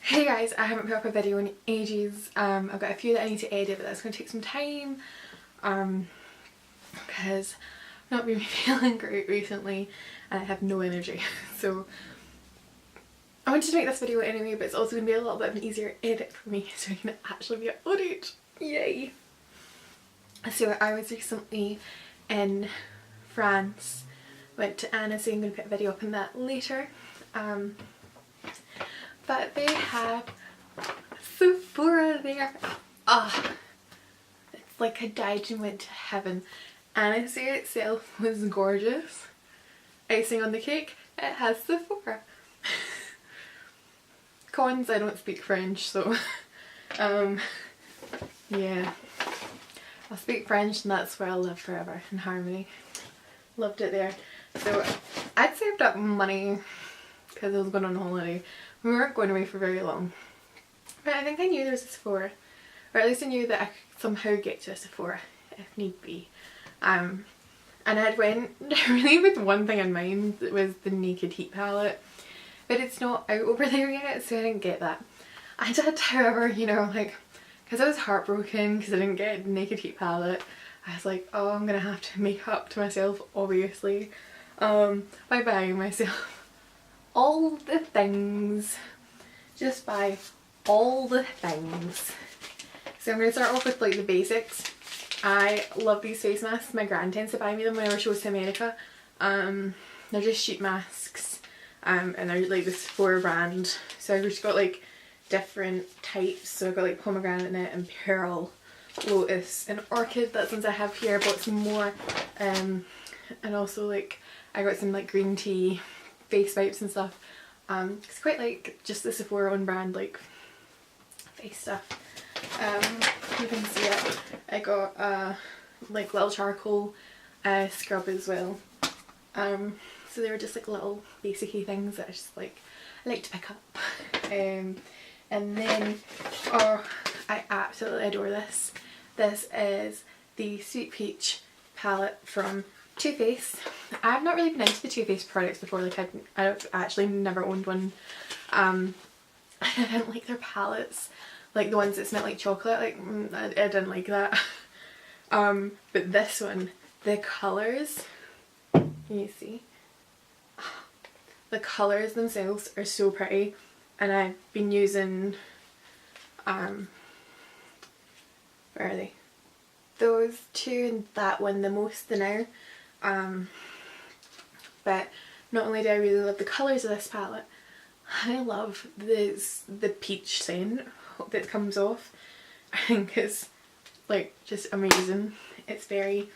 Hey guys, I haven't put up a video in ages. I've got a few that I need to edit, but that's going to take some time because I've not been feeling great recently and I have no energy. So I wanted to make this video anyway, but it's also going to be a little bit of an easier edit for me so I can actually be uploaded. Yay! So I was recently in France, went to Annecy. I'm going to put a video up on that later. But they have Sephora there. Ah, it's like I died and went to heaven. Annecy itself was gorgeous. Icing on the cake, it has Sephora. Cons, I don't speak French, so yeah. I'll speak French and that's where I'll live forever, in harmony. Loved it there. So I'd saved up money because I was going on holiday. We weren't going away for very long. But I think I knew there was a Sephora. Or at least I knew that I could somehow get to a Sephora if need be. And I'd went really with one thing in mind, that was the Naked Heat palette. But it's not out over there yet, so I didn't get that. I did, however, you know, like, because I was heartbroken because I didn't get a Naked Heat palette. I was like, oh, I'm going to have to make up to myself, obviously, by buying myself all the things. Just buy all the things. So I'm going to start off with like the basics. I love these face masks. My gran tends to buy me them whenever she goes to America. They're just sheet masks and they're like the Sephora brand. So I've just got like different types. So I've got like pomegranate and pearl, lotus and orchid. That's ones I have here. I bought some more and also like I got some like green tea face wipes and stuff. It's quite like just the Sephora own brand like face stuff. You can see it. I got like little charcoal scrub as well. So they were just like little basic-y things that I just like to pick up. And then I absolutely adore this. This is the Sweet Peach palette from Too Faced. I've not really been into the Too Faced products before, like I've actually never owned one. I didn't like their palettes, like the ones that smell like chocolate, like I didn't like that. But this one, the colours, can you see? The colours themselves are so pretty, and I've been using, where are they? Those two and that one the most now. But not only do I really love the colours of this palette, I love the peach scent that comes off. I think it's like just amazing. It's very,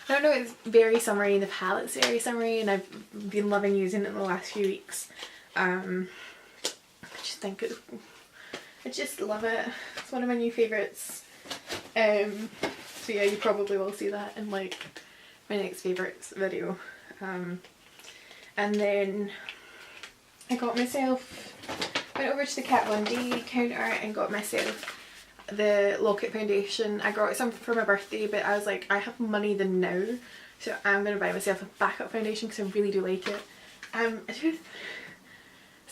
I don't know, it's very summery and the palette's very summery and I've been loving using it in the last few weeks. I just think I just love it. It's one of my new favourites. So yeah, you probably will see that in like my next favourites video. And then I got myself, went over to the Kat Von D counter and got myself the Lock-It foundation. I got some for my birthday, but I was like, I have money than now, so I'm going to buy myself a backup foundation because I really do like it. It's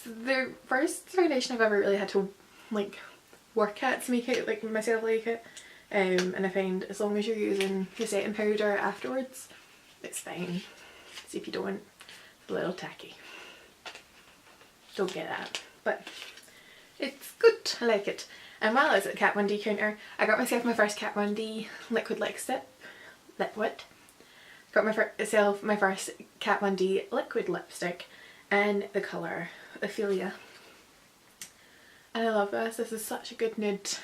the first foundation I've ever really had to like work at to make it like myself like it. And I find as long as you're using the setting powder afterwards, it's fine. See if you don't, it's a little tacky. Don't get that, but it's good. I like it. And while I was at the Kat Von D counter, I got myself my first Kat Von D liquid lipstick. Got myself my first Kat Von D liquid lipstick in the colour Ophelia. And I love this. This is such a good nude.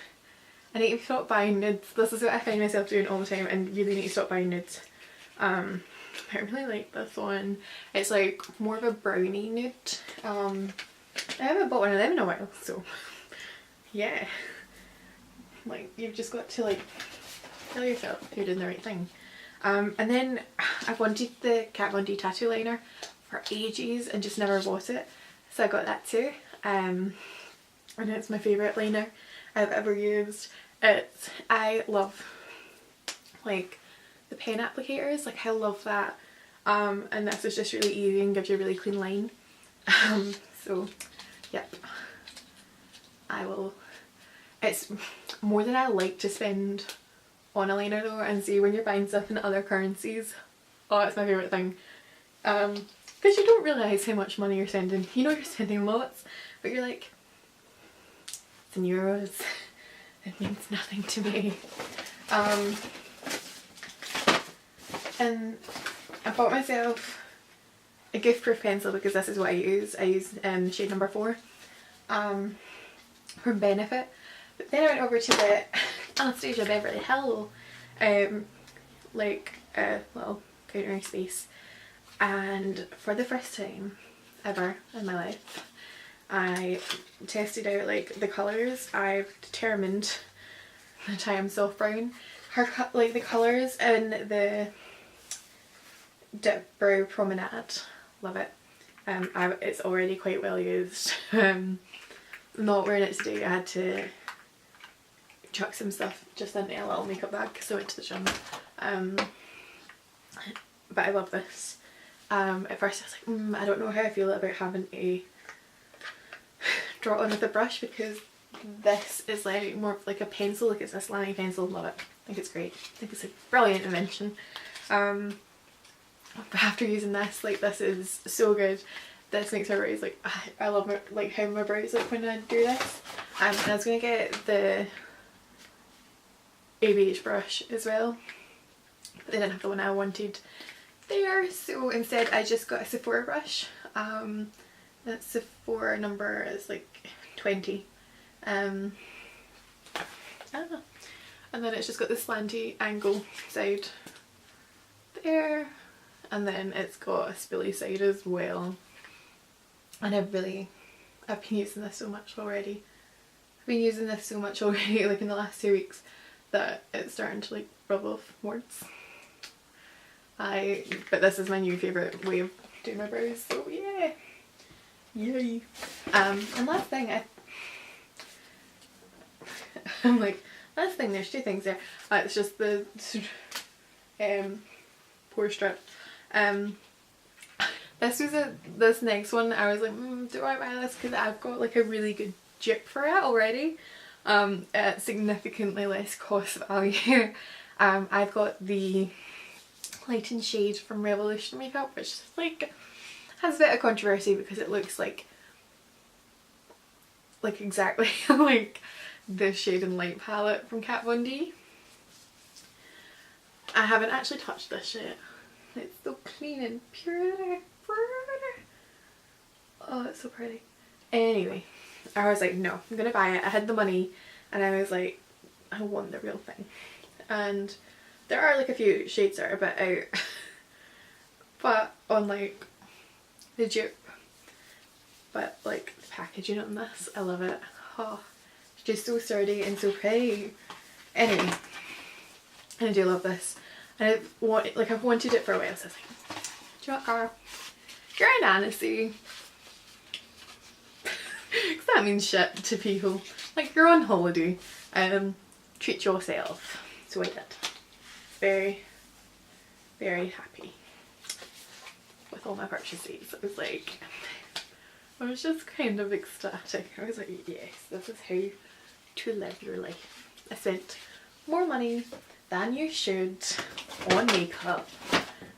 I need to stop buying nudes. This is what I find myself doing all the time and really need to stop buying nudes. I really like this one. It's like more of a brownie nude. I haven't bought one of them in a while, so yeah. Like, you've just got to like tell yourself you're doing the right thing. And then I've wanted the Kat Von D tattoo liner for ages and just never bought it. So I got that too. And it's my favourite liner I've ever used. I love like the pen applicators, like I love that. And this is just really easy and gives you a really clean line. So yep, I will, it's more than I like to spend on a liner though, and see when you're buying stuff in other currencies, oh it's my favourite thing, because you don't realise how much money you're spending. You know you're spending lots, but you're like, it's in euros, it means nothing to me. And I bought myself a gift proof pencil because this is what I use. I use shade number 4 from Benefit. But then I went over to the Anastasia Beverly Hill little countering space, and for the first time ever in my life I tested out like the colours. I've determined that I am soft brown. Like the colours in the Dip Brow Promenade, love it. It's already quite well used. Not wearing it today, I had to chuck some stuff just into a little makeup bag because I went to the gym. But I love this. At first I was like, I don't know how I feel about having to draw on with a brush, because this is like more like a pencil, like it's a slimy pencil. Love it. I think it's great. I think it's a brilliant invention. But after using this, like this is so good. This makes my brows like, I love my, like how my brows look when I do this. And I was going to get the ABH brush as well, but they didn't have the one I wanted there, so instead I just got a Sephora brush. That Sephora number is like 20. I don't know. And then it's just got the slanty angle side there, and then it's got a spoolie side as well. And I've been using this so much already. I've been using this so much already, like in the last 2 weeks, that it's starting to like rub off words. But this is my new favourite way of doing my brows, so yeah. Yay. And last thing, I'm like, last thing, there's 2 things there. It's just the pore strip. This next one I was like, do I buy this, because I've got like a really good dupe for it already, at significantly less cost value. I've got the Light and Shade from Revolution Makeup, which like has a bit of controversy because it looks like exactly like the Shade and Light palette from Kat Von D. I haven't actually touched this yet. It's so clean and pure. Oh, it's so pretty. Anyway, I was like, no, I'm gonna buy it. I had the money and I was like, I want the real thing. And there are like a few shades that are a bit out, but on like the dupe, but like the packaging on this, I love it. Oh, it's just so sturdy and so pretty. Anyway, and I do love this. And I've wanted it for a while, so I was like, do you know what, Cara? You're in Annecy. Because that means shit to people. Like, you're on holiday. Treat yourself. So I did. Very, very happy with all my purchases. It was like, I was just kind of ecstatic. I was like, yes, this is how to live your life. I spent more money than you should on makeup,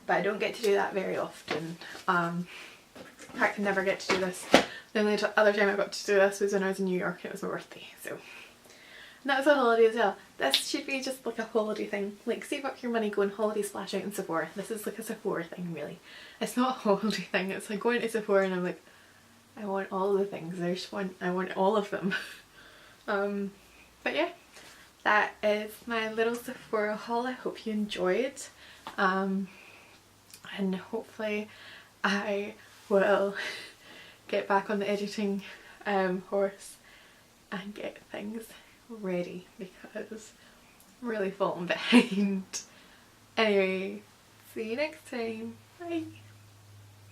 but I don't get to do that very often. In fact, I never get to do this. The only other time I got to do this was when I was in New York and it was my birthday, so. And that was a holiday as well. This should be just like a holiday thing. Like, save up your money, go on holiday, splash out in Sephora. This is like a Sephora thing, really. It's not a holiday thing. It's like going to Sephora and I'm like, I want all the things. I want all of them. But yeah, that is my little Sephora haul. I hope you enjoyed. And hopefully I will get back on the editing horse and get things ready, because I'm really falling behind. Anyway, see you next time. Bye.